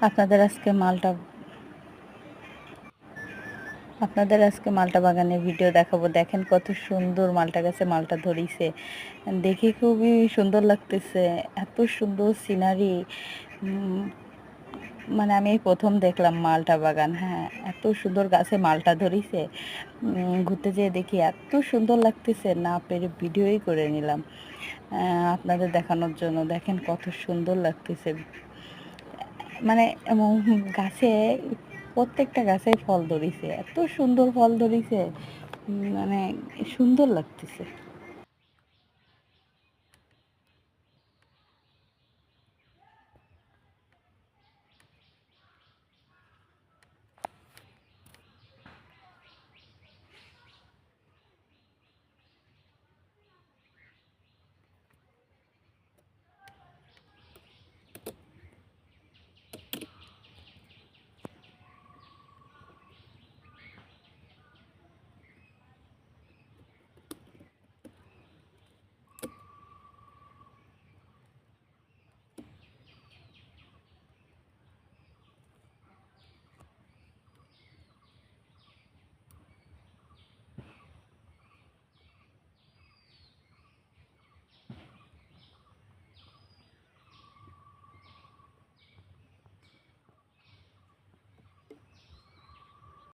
আপনাদের আজকে মালটা বাগানের ভিডিও দেখাবো। দেখেন কত সুন্দর মালটা গাছে মালটা ধরিছে, দেখে খুবই সুন্দর লাগতেছে। এত সুন্দর সিনারি, মানে আমি এই প্রথম দেখলাম মালটা বাগান। হ্যাঁ, এত সুন্দর গাছে মালটা ধরিছে। ঘুরতে যেয়ে দেখি এত সুন্দর লাগতেছে, না পেরে ভিডিওই করে নিলাম আপনাদের দেখানোর জন্য। দেখেন কত সুন্দর লাগতেছে, মানে গাছে প্রত্যেকটা গাছে ফল ধরিছে, এত সুন্দর ফল ধরিছে, মানে সুন্দর লাগতেছে।